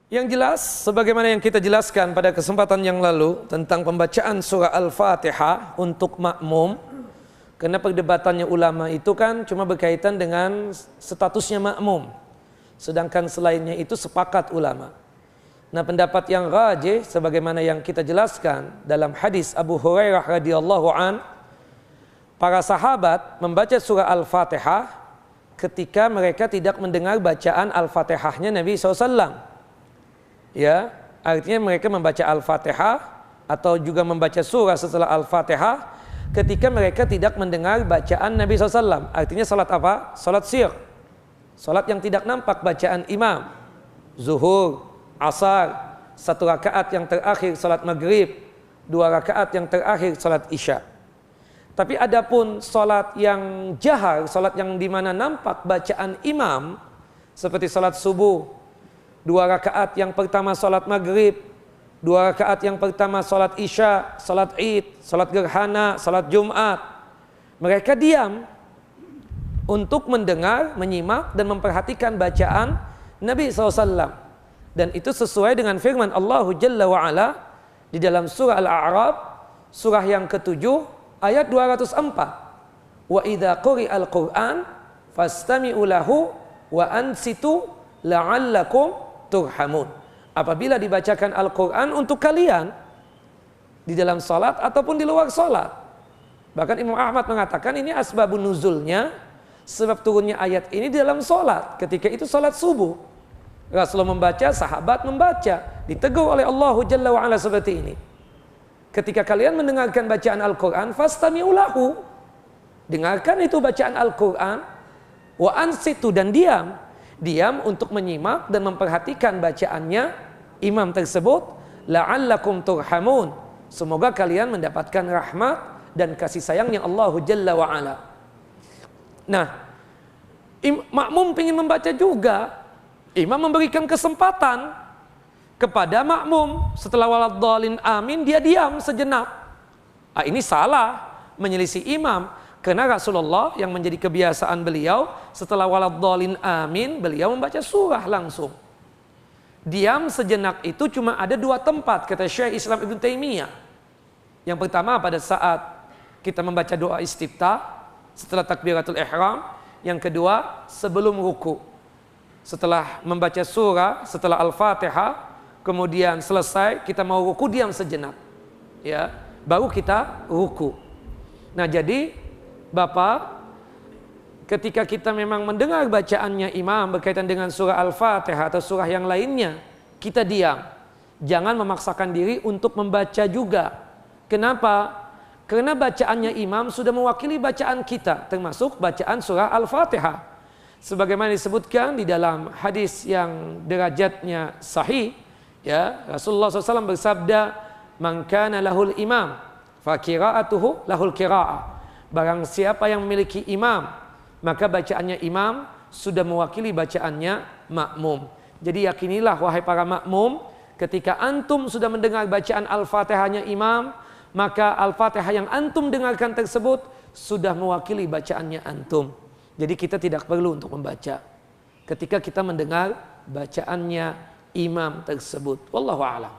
Yang jelas, sebagaimana yang kita jelaskan pada kesempatan yang lalu tentang pembacaan surah Al-Fatihah untuk makmum, karena perdebatannya ulama itu kan cuma berkaitan dengan statusnya makmum, sedangkan selainnya itu sepakat ulama. Nah, pendapat yang rajih sebagaimana yang kita jelaskan dalam hadis Abu Hurairah radhiyallahu an, para sahabat membaca surah Al-Fatihah ketika mereka tidak mendengar bacaan Al-Fatihahnya Nabi SAW. Ya, artinya mereka membaca Al-Fatihah atau juga membaca surah setelah Al-Fatihah ketika mereka tidak mendengar bacaan Nabi SAW. Artinya salat apa? Salat sir, salat yang tidak nampak bacaan imam. Zuhur, asar, 1 rakaat yang terakhir salat maghrib, 2 rakaat yang terakhir salat isya. Tapi adapun salat yang jahar, salat yang dimana nampak bacaan imam, seperti salat subuh, 2 rakaat yang pertama salat maghrib, 2 rakaat yang pertama salat isya, salat id, salat gerhana, salat jumat, mereka diam untuk mendengar, menyimak dan memperhatikan bacaan Nabi SAW. Dan itu sesuai dengan firman Allah Jalla wa'ala di dalam surah Al-A'raf, surah yang ke-7 ayat 204. Wa idza quri'al Qur'an fastami'u lahu wa ansitu la'allakum turhamun. Apabila dibacakan Al-Quran untuk kalian di dalam salat ataupun di luar salat. Bahkan Imam Ahmad mengatakan ini asbabun nuzulnya, sebab turunnya ayat ini di dalam salat. Ketika itu salat subuh, Rasulullah membaca, sahabat membaca, ditegur oleh Allah Jalla wa'ala seperti ini. Ketika kalian mendengarkan bacaan Al-Quran, fastami'u lahu, dengarkan itu bacaan Al-Quran, wa ansitu, dan diam untuk menyimak dan memperhatikan bacaannya imam tersebut, la'allakum turhamun, semoga kalian mendapatkan rahmat dan kasih sayangnya Allah Jalla wa'ala. Nah, makmum ingin membaca juga, imam memberikan kesempatan kepada makmum setelah waladhdallin amin, dia diam sejenak. Ini salah, menyelisih imam. Karena Rasulullah yang menjadi kebiasaan beliau setelah waladhdallin amin, beliau membaca surah langsung. Diam sejenak itu cuma ada 2 tempat, kata Syekh Islam Ibn Taimiyah. Yang pertama pada saat kita membaca doa istiftah setelah takbiratul ihram. Yang kedua sebelum ruku. Setelah membaca surah, setelah Al-Fatihah, kemudian selesai kita mau ruku, diam sejenak. Ya, baru kita ruku. Nah, jadi Bapak, ketika kita memang mendengar bacaannya imam berkaitan dengan surah Al-Fatihah atau surah yang lainnya, kita diam. Jangan memaksakan diri untuk membaca juga. Kenapa? Karena bacaannya imam sudah mewakili bacaan kita, termasuk bacaan surah Al-Fatihah. Sebagaimana disebutkan di dalam hadis yang derajatnya sahih, ya, Rasulullah SAW bersabda, "Man kana lahul imam, fa qira'atuhu lahul qira'ah." Barang siapa yang memiliki imam, maka bacaannya imam sudah mewakili bacaannya makmum. Jadi yakinilah wahai para makmum, ketika antum sudah mendengar bacaan Al-Fatihahnya imam, maka Al-Fatihah yang antum dengarkan tersebut sudah mewakili bacaannya antum. Jadi kita tidak perlu untuk membaca ketika kita mendengar bacaannya imam tersebut. Wallahu a'lam.